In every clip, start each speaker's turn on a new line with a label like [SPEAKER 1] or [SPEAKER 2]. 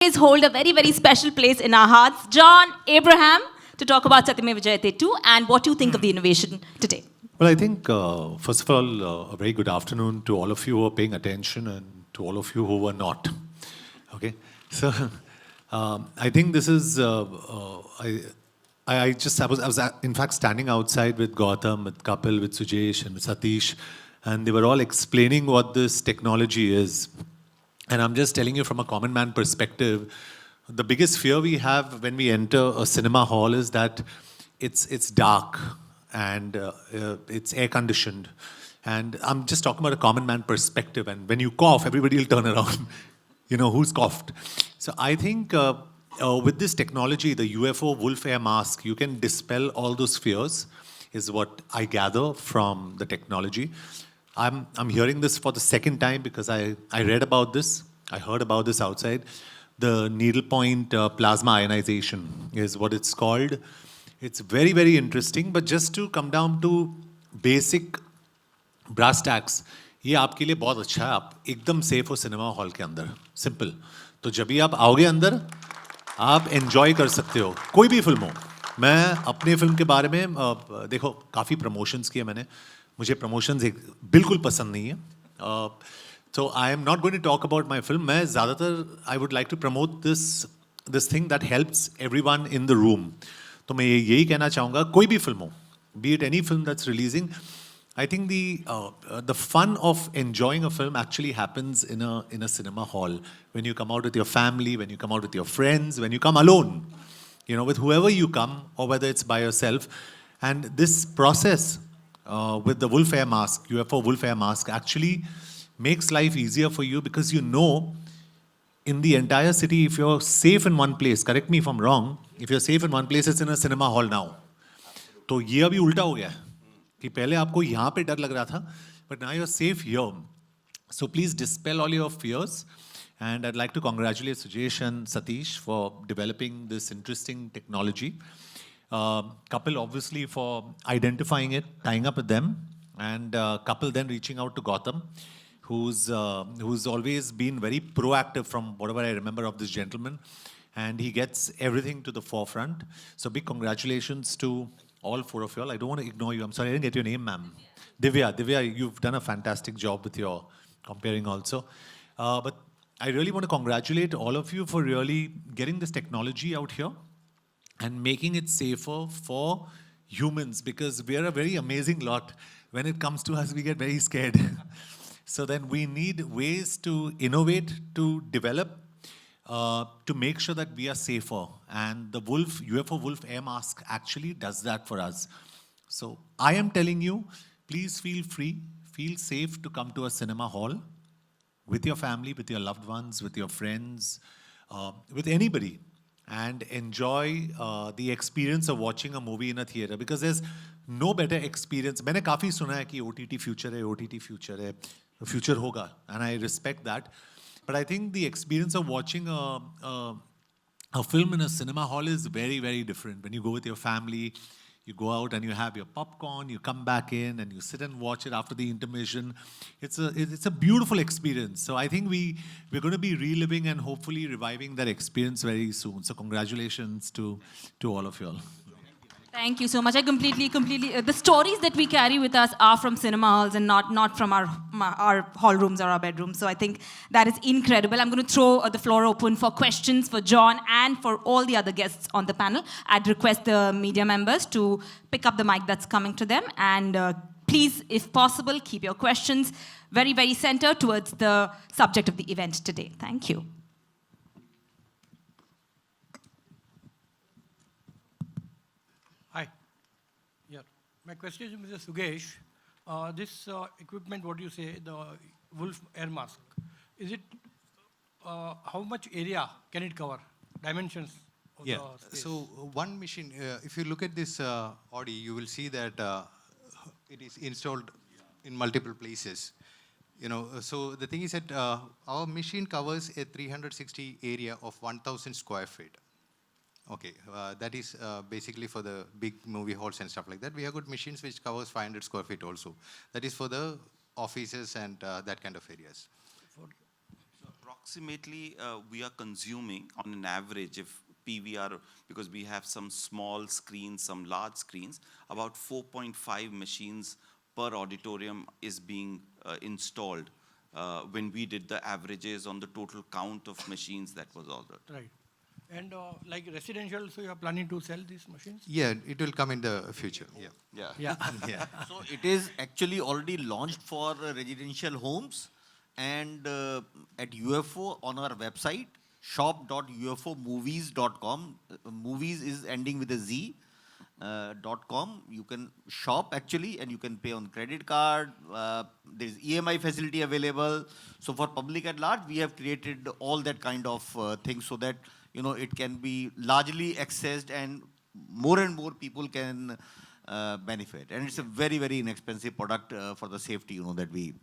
[SPEAKER 1] hold a very, very special place in our hearts. John Abraham, to talk about Satyamev Jayate 2 and what you think of the innovation today.
[SPEAKER 2] Well, I think, first of all, a very good afternoon to all of you who are paying attention and to all of you who were not. Okay? So, I think this is, I was in fact standing outside with Gautam, with Kapil, with Sujesh and with Satish, and they were all explaining what this technology is. And I'm just telling you from a common man perspective, the biggest fear we have when we enter a cinema hall is that it's dark and it's air conditioned. And I'm just talking about a common man perspective. And when you cough, everybody will turn around. You know, who's coughed? So I think with this technology, the UFO wolf air mask, you can dispel all those fears, is what I gather from the technology. I'm hearing this for the second time because I read about this. I heard about this outside. The needlepoint plasma ionization is what it's called. It's very, very interesting. But just to come down to basic brass tacks, ये आपके लिए बहुत अच्छा है. आप एकदम safe हो cinema hall के अंदर. सिंपल. तो जब भी आप आओगे अंदर, आप एंजॉय कर सकते हो. कोई भी फिल्म हो. मैं अपने फिल्म के बारे में देखो काफ़ी प्रमोशंस किए मैंने. मुझे प्रमोशंस बिल्कुल पसंद नहीं है. So I am not going to talk about my film. मैं ज़्यादातर I would like to promote this thing that helps everyone in the room. तो मैं यही कहना चाहूँगा, कोई भी फिल्म हो, be it any film that's releasing, I think the fun of enjoying a film actually happens in a cinema hall. When you come out with your family, when you come out with your friends, when you come alone, you know, with whoever you come, or whether it's by yourself. And this process with the wolf air mask, UFO wolf air mask, actually makes life easier for you because you know in the entire city, if you're safe in one place, correct me if I'm wrong, if you're safe in one place, it's in a cinema hall now. तो ये अभी उल्टा हो गया है कि पहले आपको यहाँ पे डर लग रहा था, but now you're safe here. So please dispel all your fears. And I'd like to congratulate Sujesh and Satish for developing this interesting technology. Kapil, obviously, for identifying it, tying up with them, and Kapil then reaching out to Gautam, who's always been very proactive from whatever I remember of this gentleman, and he gets everything to the forefront. So big congratulations to all four of you all. I don't want to ignore you. I'm sorry, I didn't get your name, ma'am. Divya, you've done a fantastic job with your comparing also. But I really want to congratulate all of you for really getting this technology out here and making it safer for humans, because we are a very amazing lot. When it comes to us, we get very scared. So then we need ways to innovate, to develop, to make sure that we are safer. And the UFO wolf air mask actually does that for us. So I am telling you, please feel free, feel safe to come to a cinema hall with your family, with your loved ones, with your friends, with anybody, and enjoy the experience of watching a movie in a theater, because there's no better experience. मैंने काफ़ी सुना है कि OTT future है, OTT future है, future होगा, and I respect that. But I think the experience of watching a film in a cinema hall is very, very different. When you go with your family, you go out and you have your popcorn, you come back in and you sit and watch it after the intermission. It's a beautiful experience. So I think we're going to be reliving and hopefully reviving that experience very soon. So congratulations to all of you all.
[SPEAKER 1] Thank you so much. I completely, the stories that we carry with us are from cinema halls and not from our hall rooms or our bedrooms. So I think that is incredible. I'm going to throw the floor open for questions for John and for all the other guests on the panel. I'd request the media members to pick up the mic that's coming to them. And please, if possible, keep your questions very, very centered towards the subject of the event today. Thank you.
[SPEAKER 3] My question is, Mr. Sugesh, this equipment, what you say, the wolf air mask, is it, how much area can it cover? Dimensions of the space?
[SPEAKER 4] So one machine, if you look at this Audi, you will see that it is installed in multiple places. You know, so the thing is that our machine covers a 360 area of 1,000 square feet. Okay, that is basically for the big movie halls and stuff like that. We have got machines which covers 500 square feet also. That is for the offices and that kind of areas.
[SPEAKER 2] So
[SPEAKER 5] approximately we are consuming on an average, if PVR, because we have some small screens, some large screens, about 4.5 machines per auditorium is being installed when we did the averages on the total count of machines that was ordered.
[SPEAKER 3] Right. And like residential, so you are planning to sell these machines?
[SPEAKER 4] Yeah, it will come in the future. Yeah.
[SPEAKER 5] Yeah.
[SPEAKER 3] Yeah.
[SPEAKER 4] Yeah.
[SPEAKER 6] So it is actually already launched for residential homes, and at UFO on our website, shop.ufomovies.com. Movies is ending with a Z. .com. You can shop actually, and you can pay on credit card. There is EMI facility available. So for public at large, we have created all that kind of things so that it can be largely accessed and more people can benefit. And it's a very, very inexpensive product for the safety that we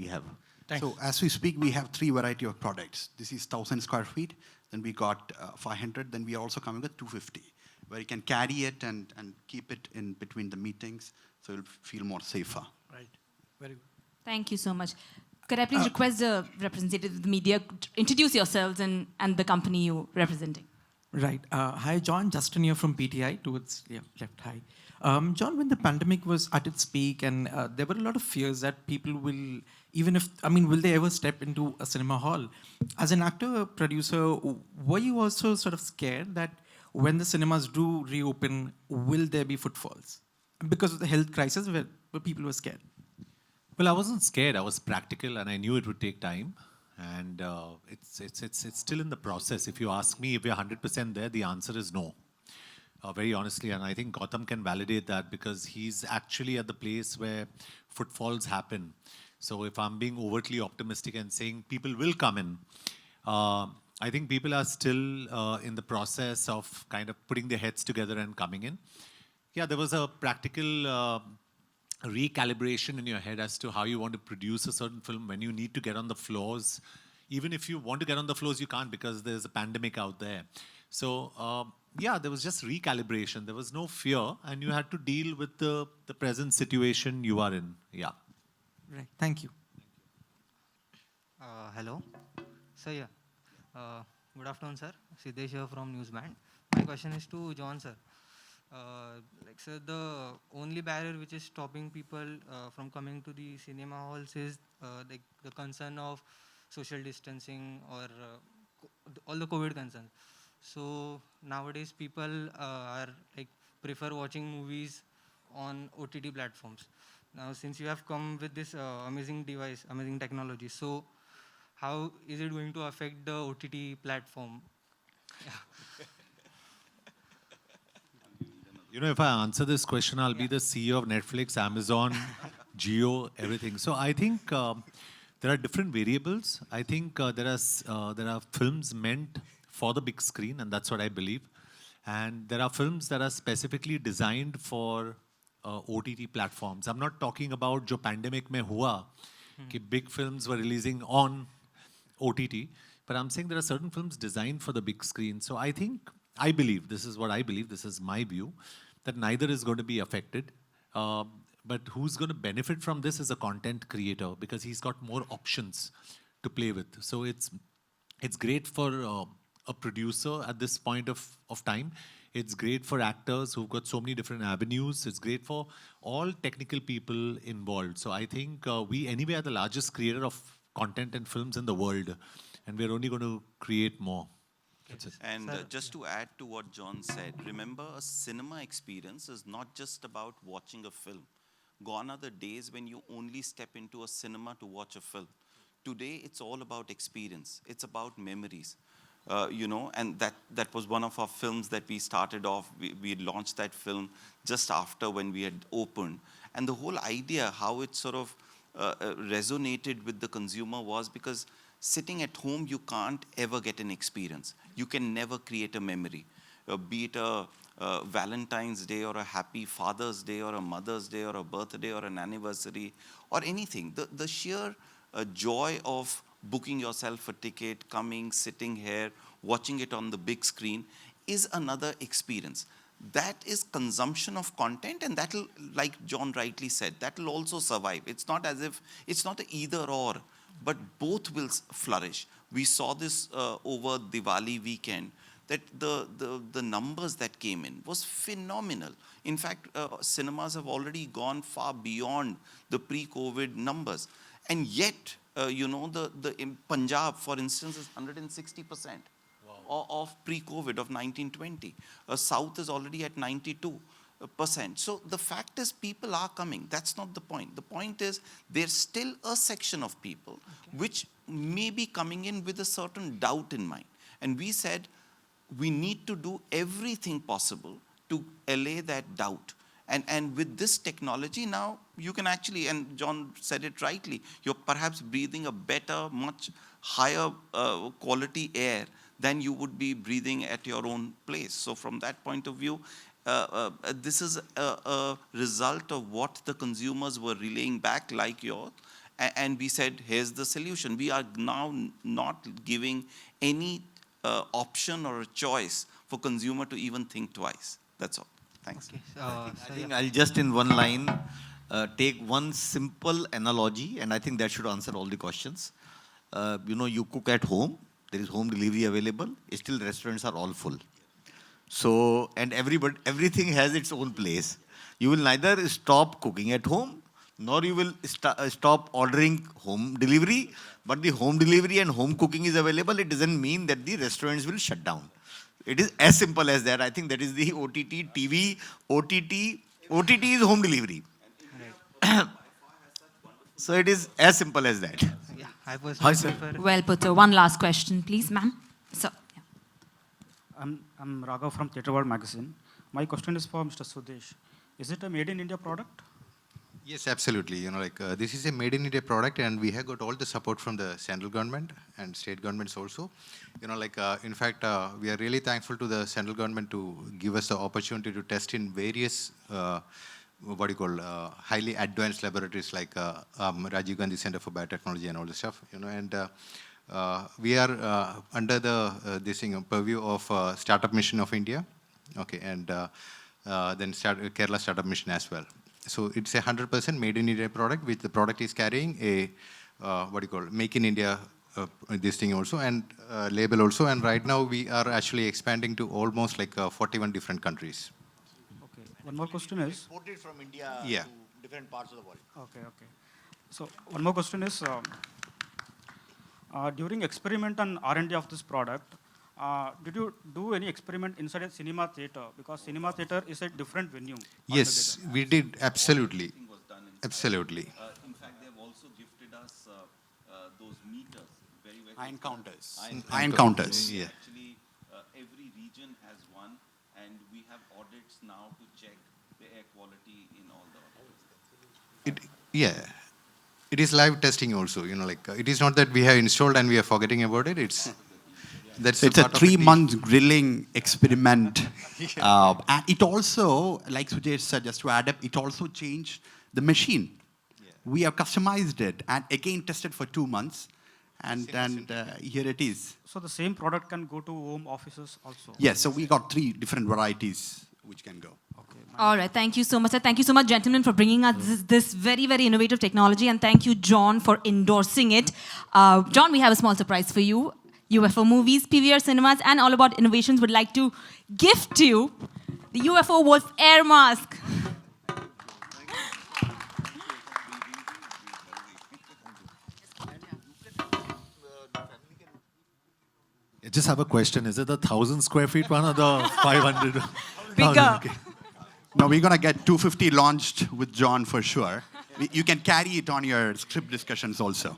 [SPEAKER 6] have.
[SPEAKER 3] Thanks.
[SPEAKER 7] So as we speak, we have 3 variety of products. This is 1,000 square feet. Then we got 500. Then we are also coming with 250, where you can carry it and keep it in between the meetings, so you'll feel more safer.
[SPEAKER 3] Right. Very good.
[SPEAKER 1] Thank you so much. Could I please request the representative of the media to introduce yourselves and the company you're representing?
[SPEAKER 8] Right. Hi, John. Justin here from PTI. Towards left. Hi. John, when the pandemic was at its peak, and there were a lot of fears that people will, will they ever step into a cinema hall? As an actor, producer, were you also sort of scared that when the cinemas do reopen, will there be footfalls? Because of the health crisis where people were scared.
[SPEAKER 2] Well, I wasn't scared. I was practical, and I knew it would take time. And it's still in the process. If you ask me if we're 100% there, the answer is no. Very honestly, and I think Gautam can validate that because he's actually at the place where footfalls happen. So if I'm being overtly optimistic and saying people will come in, I think people are still in the process of kind of putting their heads together and coming in. Yeah, there was a practical recalibration in your head as to how you want to produce a certain film, when you need to get on the floors. Even if you want to get on the floors, you can't because there's a pandemic out there. So, yeah, there was just recalibration. There was no fear, and you had to deal with the present situation you are in. Yeah.
[SPEAKER 8] Right. Thank you.
[SPEAKER 9] Hello. So, yeah. Good afternoon, sir. Siddesh here from Newsband. My question is to John, sir. Sir, the only barrier which is stopping people from coming to the cinema halls is the concern of social distancing or all the COVID concerns. So nowadays people prefer watching movies on OTT platforms. Now, since you have come with this amazing device, amazing technology, so how is it going to affect the OTT platform?
[SPEAKER 2] If I answer this question, I'll be the CEO of Netflix, Amazon, Jio, everything. So I think there are different variables. I think there are films meant for the big screen, and that's what I believe. And there are films that are specifically designed for OTT platforms. I'm not talking about jo pandemic mein hua, ki big films were releasing on OTT, but I'm saying there are certain films designed for the big screen. So I believe, this is what I believe, this is my view, that neither is going to be affected. But who's going to benefit from this is a content creator because he's got more options to play with. So it's great for a producer at this point of time. It's great for actors who've got so many different avenues. It's great for all technical people involved. So I think we anyway are the largest creator of content and films in the world, and we're only going to create more. That's it.
[SPEAKER 5] And just to add to what John said, remember a cinema experience is not just about watching a film. Gone are the days when you only step into a cinema to watch a film. Today, it's all about experience. It's about memories. And that was one of our films that we started off. We launched that film just after when we had opened. And the whole idea, how it sort of resonated with the consumer was because sitting at home, you can't ever get an experience. You can never create a memory, be it a Valentine's Day or a happy Father's Day or a Mother's Day or a birthday or an anniversary or anything. The sheer joy of booking yourself a ticket, coming, sitting here, watching it on the big screen is another experience. That is consumption of content, and that'll, like John rightly said, that'll also survive. It's not as if, it's not an either or. but both will flourish. We saw this over Diwali weekend, that the numbers that came in was phenomenal. In fact, cinemas have already gone far beyond the pre-COVID numbers. And yet, in Punjab, for instance, is 160% of pre-COVID of 1920. South is already at 92%. So the fact is, people are coming. That's not the point. The point is, there's still a section of people which may be coming in with a certain doubt in mind. And we said, we need to do everything possible to allay that doubt. And with this technology now, you can actually, and John said it rightly, you're perhaps breathing a better, much higher quality air than you would be breathing at your own place. So from that point of view, this is a result of what the consumers were relaying back, like yours. And we said, here's the solution. We are now not giving any option or a choice for consumer to even think twice. That's all. Thanks.
[SPEAKER 9] Okay.
[SPEAKER 6] I think I'll just in one line take one simple analogy, and I think that should answer all the questions. You cook at home, there is home delivery available, still restaurants are all full. So, and everything has its own place. You will neither stop cooking at home, nor you will stop ordering home delivery, but the home delivery and home cooking is available. It doesn't mean that the restaurants will shut down. It is as simple as that. I think that is the OTT, TV, OTT is home delivery. So it is as simple as that.
[SPEAKER 9] Yeah, I personally prefer.
[SPEAKER 1] Well put, sir. One last question, please, ma'am. So, yeah.
[SPEAKER 10] I'm Raghav from Theatre World Magazine. My question is for Mr. Sudesh. Is it a made in India product?
[SPEAKER 4] Yes, absolutely. This is a made in India product, and we have got all the support from the central government and state governments also. In fact, we are really thankful to the central government to give us the opportunity to test in various, highly advanced laboratories like Rajiv Gandhi Center for Biotechnology and all this stuff. We are under the purview of Startup Mission of India, okay, and then Kerala Startup Mission as well. So it's a 100% made in India product, which the product is carrying a, Make in India, this thing also, and label also. And right now we are actually expanding to almost like 41 different countries.
[SPEAKER 10] Okay. One more question is.
[SPEAKER 6] Exported from India
[SPEAKER 4] Yeah.
[SPEAKER 6] to different parts of the world.
[SPEAKER 10] Okay. So one more question is, during experiment and R&D of this product, did you do any experiment inside a cinema theater? Because cinema theater is a different venue.
[SPEAKER 4] Yes, we did, absolutely. Absolutely.
[SPEAKER 5] In fact, they've also gifted us those meters, very, very
[SPEAKER 7] Iron counters.
[SPEAKER 4] Iron counters. Yeah.
[SPEAKER 5] Actually, every region has one, and we have audits now to check the air quality in all the audits.
[SPEAKER 4] It is live testing also. It is not that we have installed and we are forgetting about it. It's
[SPEAKER 7] It's a 3-month grilling experiment. And it also, like Sujesh said, just to add up, it also changed the machine.
[SPEAKER 4] Yeah.
[SPEAKER 7] We have customized it and again tested for 2 months. And here it is.
[SPEAKER 10] So the same product can go to home offices also?
[SPEAKER 7] Yes, so we got 3 different varieties which can go.
[SPEAKER 10] Okay.
[SPEAKER 1] All right. Thank you so much, sir. Thank you so much, gentlemen, for bringing us this very, very innovative technology. And thank you, John, for endorsing it. John, we have a small surprise for you. UFO Movies, PVR Cinemas, and All About Innovations would like to gift you the UFO Wolf Air Mask.
[SPEAKER 2] I just have a question. Is it the 1,000 square feet one or the 500?
[SPEAKER 1] Bigger.
[SPEAKER 2] Okay.
[SPEAKER 7] Now we're going to get 250 launched with John for sure. You can carry it on your script discussions also.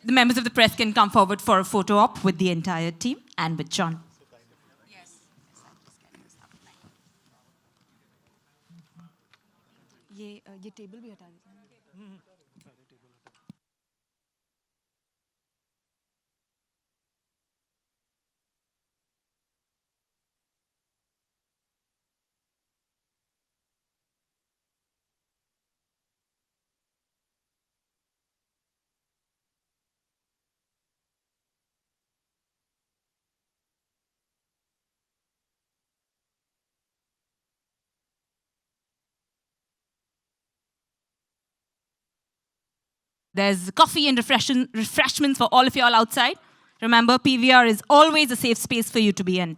[SPEAKER 1] The members of the press can come forward for a photo op with the entire team and with John. ये table भी हटा दीजिए। There's coffee and refreshments for all of y'all outside. Remember, PVR is always a safe space for you to be in.